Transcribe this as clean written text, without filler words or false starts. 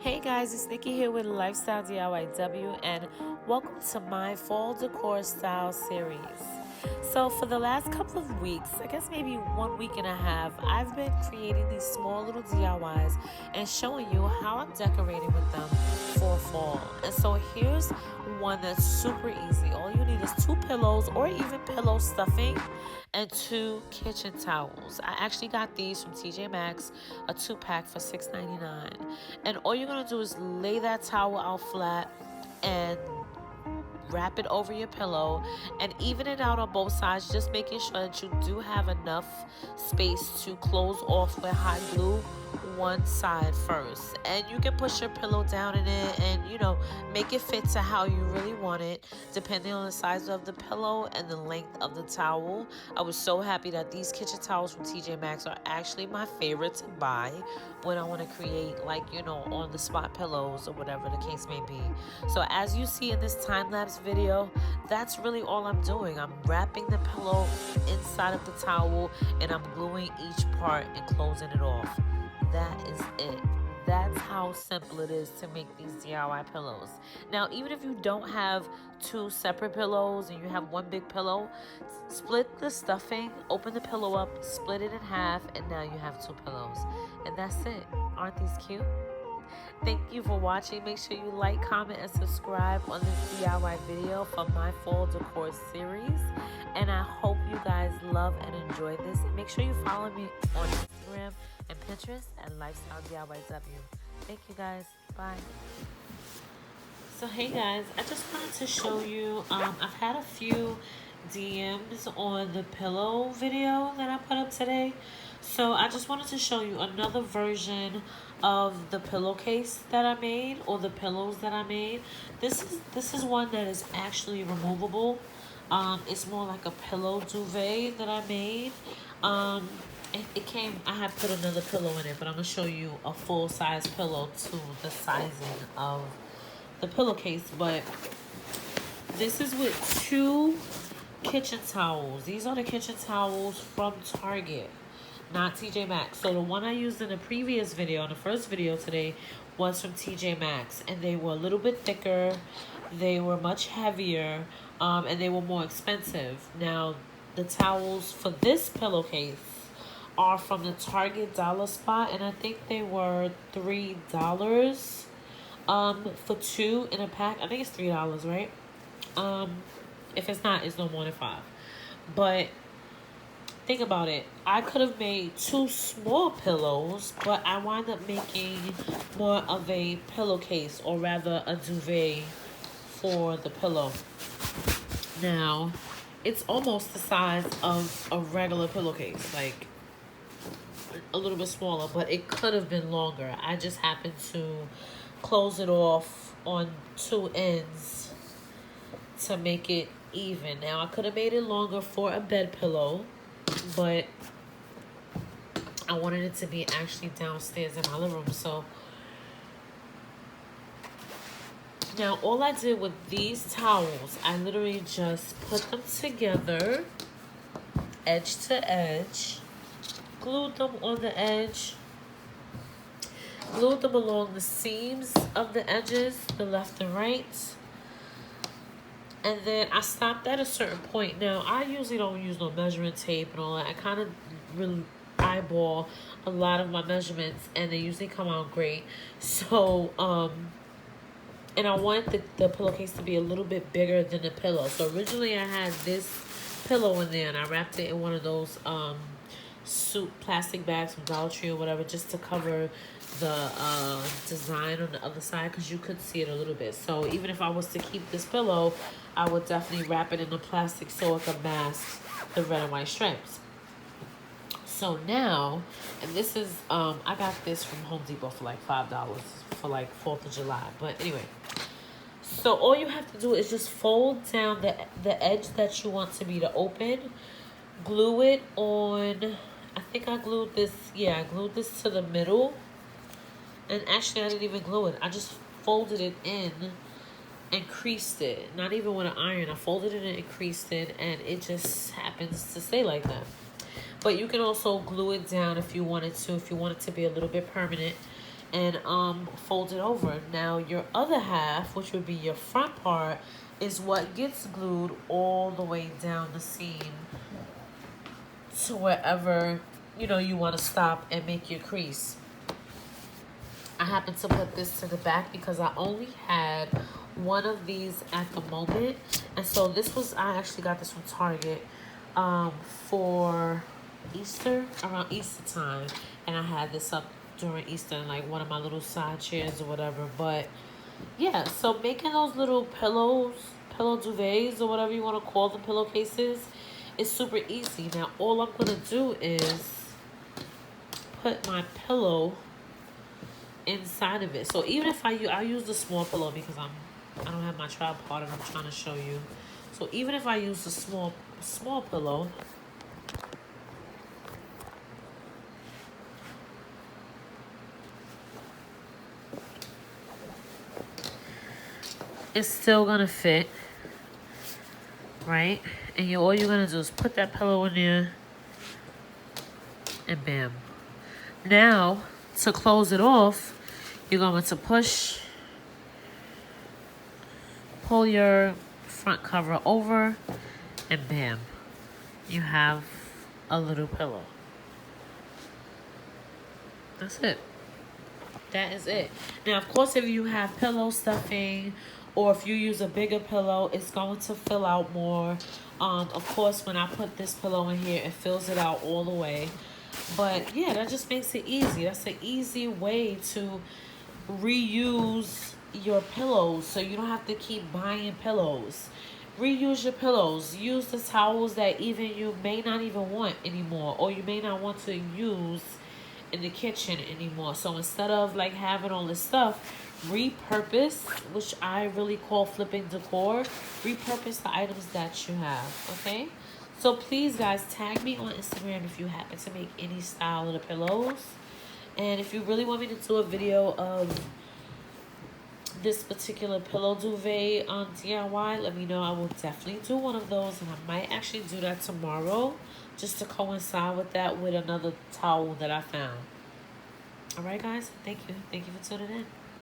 Hey guys, it's Nikki here with Lifestylediyw and welcome to my fall decor style series. So for the last couple of weeks, I guess maybe 1 week and a half, I've been creating these small little DIYs and showing you how I'm decorating with them for fall. And so here's one that's super easy. All you need is 2 pillows or even pillow stuffing and 2 kitchen towels. I actually got these from TJ Maxx, a 2-pack for $6.99. And all you're gonna do is lay that towel out flat and wrap it over your pillow and even it out on both sides, just making sure that you do have enough space to close off with hot glue one side first. And you can push your pillow down in it and make it fit to how you really want it, depending on the size of the pillow and the length of the towel. I was so happy that these kitchen towels from TJ Maxx are actually my favorite to buy when I want to create, like, on the spot pillows or whatever the case may be. So as you see in this time-lapse video, that's really all I'm doing. I'm wrapping the pillow inside of the towel and I'm gluing each part and closing it off. That is it. That's how simple it is to make these DIY pillows. Now, even if you don't have 2 separate pillows and you have 1 big pillow, split the stuffing, open the pillow up, split it in half, and now you have 2 pillows. And that's it. Aren't these cute? Thank you for watching. Make sure you like, comment, and subscribe on this DIY video for my fall decor series. And I hope you guys love and enjoy this. And make sure you follow me on Instagram and Pinterest at Lifestylediyw. Thank you guys. Bye. So hey guys, I just wanted to show you, I've had a few DMs on the pillow video that I put up today. So I just wanted to show you another version of the pillowcase that I made, or the pillows that I made. This is one that is actually removable. It's more like a pillow duvet that I made. It came, I had put another pillow in it, but I'm going to show you a full-size pillow to the sizing of the pillowcase. But this is with 2 kitchen towels. These are the kitchen towels from Target, not TJ Maxx. So the one I used in the previous video, in the first video today, was from TJ Maxx. And they were a little bit thicker. They were much heavier. And they were more expensive. Now, the towels for this pillowcase are from the Target dollar spot, and I think they were $3 for 2 in a pack. I think it's $3, right? If it's not, it's no more than 5. But think about it. I could have made 2 small pillows, but I wound up making more of a pillowcase, or rather a duvet for the pillow. Now, it's almost the size of a regular pillowcase, like a little bit smaller, but it could have been longer. I just happened to close it off on 2 ends to make it even. Now, I could have made it longer for a bed pillow, but I wanted it to be actually downstairs in my living room. So now all I did with these towels, I literally just put them together, edge to edge, glued them on the edge, glued them along the seams of the edges, the left and right. And then I stopped at a certain point. Now, I usually don't use no measuring tape and all that. I kind of really eyeball a lot of my measurements, and they usually come out great. So, and I want the pillowcase to be a little bit bigger than the pillow. So originally I had this pillow in there, and I wrapped it in one of those suit plastic bags from Dollar Tree or whatever, just to cover the design on the other side, because you could see it a little bit. So even if I was to keep this pillow, I would definitely wrap it in the plastic so it could mask the red and white stripes. So now, and this is I got this from Home Depot for like $5 for like 4th of July. But anyway, so all you have to do is just fold down the edge that you want to be to open, glue it on. I think I glued this, yeah, I glued this to the middle. And actually, I didn't even glue it. I just folded it in and creased it. Not even with an iron. I folded it in and creased it, and it just happens to stay like that. But you can also glue it down if you wanted to, if you want it to be a little bit permanent. and fold it over. Now your other half, which would be your front part, is what gets glued all the way down the seam to wherever you want to stop and make your crease. I happen to put this to the back because I only had one of these at the moment, and so I actually got this from Target for Easter, around Easter time, and I had this up during Easter in like one of my little side chairs or whatever. But yeah, so making those little pillow duvets or whatever you want to call the pillowcases is super easy. Now all I'm gonna do is put my pillow inside of it. So even if I use the small pillow because I don't have my tripod and I'm trying to show you. So even if I use the small pillow, it's still gonna fit, right? And all you're gonna do is put that pillow in there, and bam. Now to close it off, you're going to pull your front cover over, and bam, you have a little pillow. That's it. That is it. Now, of course, if you have pillow stuffing or if you use a bigger pillow, it's going to fill out more. Of course, when I put this pillow in here, it fills it out all the way. But yeah, that just makes it easy. That's an easy way to reuse your pillows so you don't have to keep buying pillows. Reuse your pillows. Use the towels that even you may not even want anymore, or you may not want to use in the kitchen anymore. So instead of like having all this stuff, repurpose, which I really call flipping decor. Repurpose the items that you have, okay? So please, guys, tag me on Instagram if you happen to make any style of the pillows. And if you really want me to do a video of this particular pillow duvet on DIY, let me know. I will definitely do one of those, and I might actually do that tomorrow just to coincide with that with another towel that I found. All right, guys. Thank you. Thank you for tuning in.